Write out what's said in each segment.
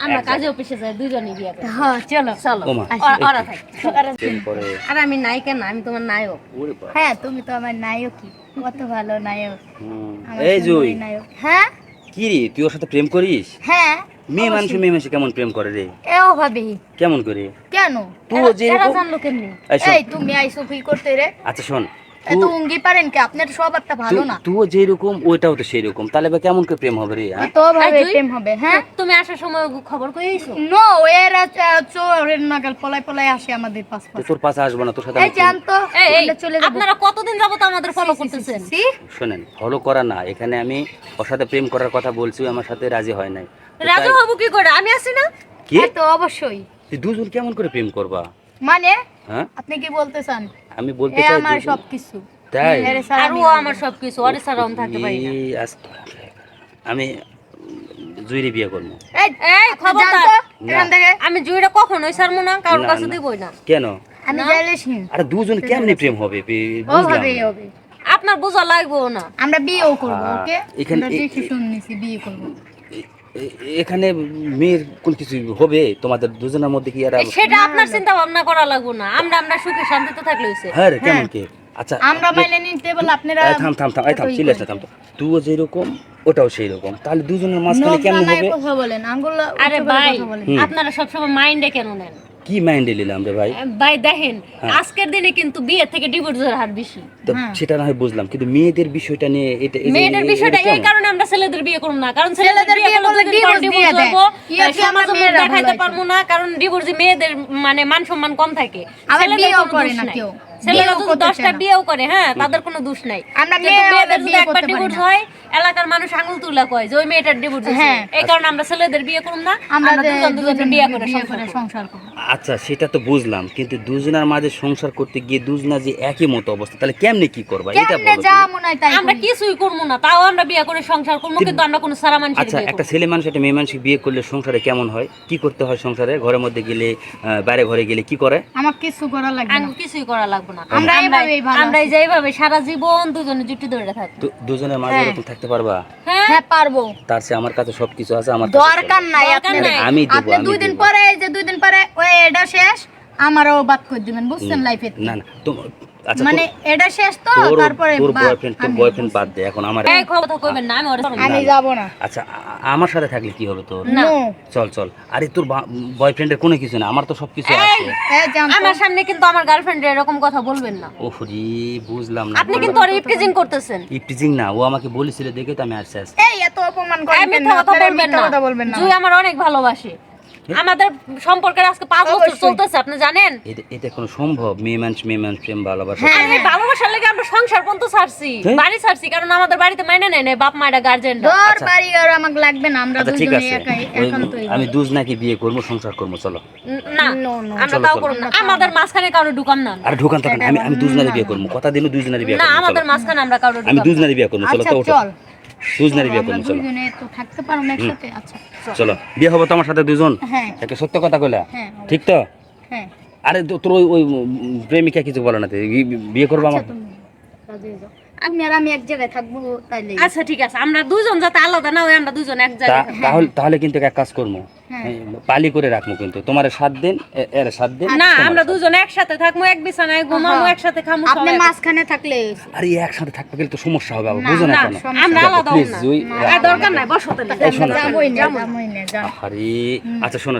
আমরা কাজে অফিসে যাই দুজনেই বিয়ে করি। হ্যাঁ চলো চলো ওরা থাক। আর আমি নায়িকা না, আমি তোমার নায়ক। হ্যাঁ তুমি তো আমার নায়কই, কত ভালো নায়ক। এই জুই, নায়ক। হ্যাঁ কি রে তুই ওর সাথে প্রেম করিস? হ্যাঁ মেয়ে মানুষ কেমন প্রেম করে রে? এও ভাবি কেমন করে? কেন তুই যে এরা জানলো কেমনি? এই তুমি আইসো কি করতে রে? আচ্ছা শোন, এত উঙ্গি পারেন কি? আপনার স্বভাবটা ভালো না। তুই যেরকম ওইটাও তো সেই রকম, তাহলে বা কেমন করে প্রেম হবে রে? তো ভাবে প্রেম হবে? হ্যাঁ তুমি আসার সময় খবর কই আইছো? নো এরা চোরের নাগাল পলাই পলাই আসে আমাদের পাশ পাশ। তোর পাশে আসবো না, তোর সাথে এই জান তো চলে যাব। আপনারা কতদিন যাবত আমাদের ফলো করতেছেন? শুনেন, ফলো করা না, এখানে আমি ওর সাথে প্রেম করার কথা বলছি, আমার সাথে রাজি হয় নাই। রাজু হবো কি করে? আমি আছি না? কি তো অবশ্যই। তুই দুজন কেমন করে প্রেম করবা? মানে হ্যাঁ আপনি কি বলতে চান? আমি বলতে এ চাই আমার সবকিছু। তাই আর ও আমার সবকিছু, ওরে ছাড়া আমি থাকতে পারি না। আমি জুইরে বিয়ে করবো। এই খবরদার, এখান থেকে আমি জুইটা কখনোই ছাড়বো না, কারোর কাছে দিবই না। কেন? আমি যাইলেছি। আরে দুজন কেমনে প্রেম হবে? ও হবে হবে। আপনার বোঝা লাগবে না। আমরা বিয়েও করব, ওকে? এখানে আমরা ডিসিশন নিছি বিয়ে করব। এখানে মেয়ের কোন কিছু হবে তোমাদের দুজনের মধ্যে কি? আর সেটা আপনার চিন্তা ভাবনা করা লাগবে না, আমরা আমরা সুখে শান্তিতে থাকলে হইছে। হ্যাঁ রে, কেমন কি? আচ্ছা আমরা মাইনে নিতে বলে আপনারা থাম থাম থাম, এই থাম, চিল্লাস না, থাম তো। তুইও যেরকম ওটাও সেই রকম, তাহলে দুজনের মাঝখানে কেমন হবে? কথা বলেন আঙ্গুল। আরে ভাই, আপনারা সবসময় মাইন্ডে কেন নেন? কি মাইন্ডে নিলাম রে ভাই? ভাই দেখেন, আজকের দিনে কিন্তু বিয়ে থেকে ডিভোর্সের হার বেশি। তো সেটা না হয় বুঝলাম, কিন্তু মেয়েদের বিষয়টা নিয়ে এটা মেয়েদের বিষয়টা এই কারণে আমরা ছেলেদের বিয়ে করব না, কারণ ছেলেদের বিয়ে করলে ডিভোর্স দিয়ে দেব, সমাজে মুখ দেখাইতে পারবো না, কারণ ডিভোর্সে মেয়েদের মানে মান সম্মান কম থাকে। বিয়েও করে না কেউ, ছেলেরা তো 10টা বিয়েও করে, হ্যাঁ তাদের কোনো দোষ নাই। আমরা মেয়েদের যদি একবার ডিভোর্স হয়, এলাকার মানুষ আঙুল তুলা কয় যে ওই মেয়েটার ডিভোর্স হয়েছে। এই কারণে আমরা ছেলেদের বিয়ে করব না, আমরা দুজন বিয়ে করে সংসার করব। আচ্ছা সেটা তো বুঝলাম, কিন্তু দুজনের মাঝে সংসার করতে গিয়ে দুজনা যে একই মতো অবস্থা, তাহলে কেমনে কি করবা এটা বলো। যা মনে হয় তাই আমরা কিছুই করব না, তাও আমরা বিয়ে করে সংসার করব, কিন্তু আমরা কোনো সারা মানুষের আচ্ছা বিয়ে একটা ছেলে মানুষ একটা মেয়ে মানুষ বিয়ে করলে সংসারে কেমন হয়? কি করতে হয় সংসারে? ঘরের মধ্যে গেলে, বাইরে ঘরে গেলে কি করে? আমার কিছু করা লাগবে না, কিছুই করা লাগবে না। আমরা যেভাবে সারা জীবন দুজনে জুটি ধরে থাকবো। দুজনের মাঝে এরকম থাকতে পারবা? হ্যাঁ পারবো। তার চেয়ে আমার কাছে সবকিছু আছে, আমার দরকার নাই আপনার। আমি দেব। আপনি দুই দিন পরে, এই যে দুই দিন পরে ওই এটা শেষ, আমারও বাদ করে দিবেন, বুঝছেন? লাইফে না না তো আচ্ছা মানে এটা শেষ তো, তারপরে তোর বয়ফ্রেন্ড বাদ দে, এখন আমার এই কথা কইবেন না, আমি যাব না। আচ্ছা আমার সাথে থাকলে কি হবে তোর? নো চল চল। আরে তোর বয়ফ্রেন্ডের কোনো কিছু না, আমার তো সবকিছু আছে। আমার সামনে কিন্তু আমার গার্লফ্রেন্ড এরকম কথা বলবেন না। ওহরি বুঝলাম না, আপনি কিন্তু ওর ইপটিজিং করতেছেন। ইপটিজিং না, ও আমাকে বলেছিল দেখে তো আমি আসছি। এই এত অপমান করবেন না, কথা বলবেন না। জুই আমার অনেক ভালোবাসে, আমাদের সম্পর্কের আজকে 5 বছর চলতেছে, আপনি জানেন? এটা কোনো সম্ভব? মেয়ে মানুষ প্রেম ভালোবাসা? আরে ভালোবাসার লাগি আমরা সংসার পর্যন্ত ছাড়ছি, বাড়ি ছাড়ছি, কারণ আমাদের বাড়িতে মাইনে নেয় না বাপ মায়েরা গার্জিয়ান। দর বাড়ি আর আমাকে লাগবে না, আমরা দুজনে একাই একান্তই। আমি দুজনাকে বিয়ে করব, সংসার করব, চলো। না আমরা তাও করব না, আমাদের মাঝখানে কারো ঢুকান না। আর ঢুকান থাকেন, আমি দুজনারে বিয়ে করব, কথা দিন দুজনারে বিয়ে করব। না আমাদের মাঝখানে আমরা কারো ঢুকান। আমি দুজনারে বিয়ে করব, চলো। তো চল দুজনারে বিয়ে করব, চলো। দুজনে তো থাকতে পারো না একসাথে। আচ্ছা চলো বিয়ে হবে তো আমার সাথে দুজন। হ্যাঁ একটা সত্য কথা কইলা, ঠিক তো? হ্যাঁ। আরে তোর ওই প্রেমিকা কিছু বলে না, বিয়ে করবো আমার? আপনি আর আমি এক জায়গায় থাকবো তাইলে? আচ্ছা ঠিক আছে, আমরা দুজন যাতে আলাদা না হই, আমরা দুজন এক জায়গায় থাকবো। তাহলে কিন্তু এক কাজ করবো, পালি করে রাখবো, কিন্তু তোমার 7 দিন এর 7 দিন না, আমরা দুজন একসাথে থাকবো, এক বিছানায় ঘুমাবো, একসাথে খামু। আপনি মাঝখানে থাকলে আরে একসাথে থাকতে গেলে তো সমস্যা হবে, আবার বুঝো না কেন? আমরা আলাদা হই না, দরকার নাই, বসো তাহলে। আরে আচ্ছা শোনো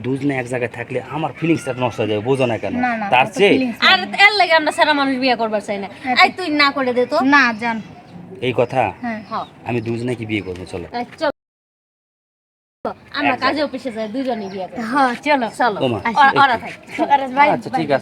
দুজনে এক জায়গায় থাকলে আমার ফিলিংসটা নষ্ট হয়ে যাবে, বুঝো না কেন? তার চেয়ে আর এর লাগে আমরা সারা মানুষ বিয়ে করবার চাই না। এই তুই না করে দে তো। না জান এই কথা, হ্যাঁ আমি দুজনে কি বিয়ে করবো, চলো। আমরা কাজে অফিসে যাই দুজনেই বিয়ে করি। হ্যাঁ চলো চলো, ওরা থাক। আচ্ছা ঠিক আছে।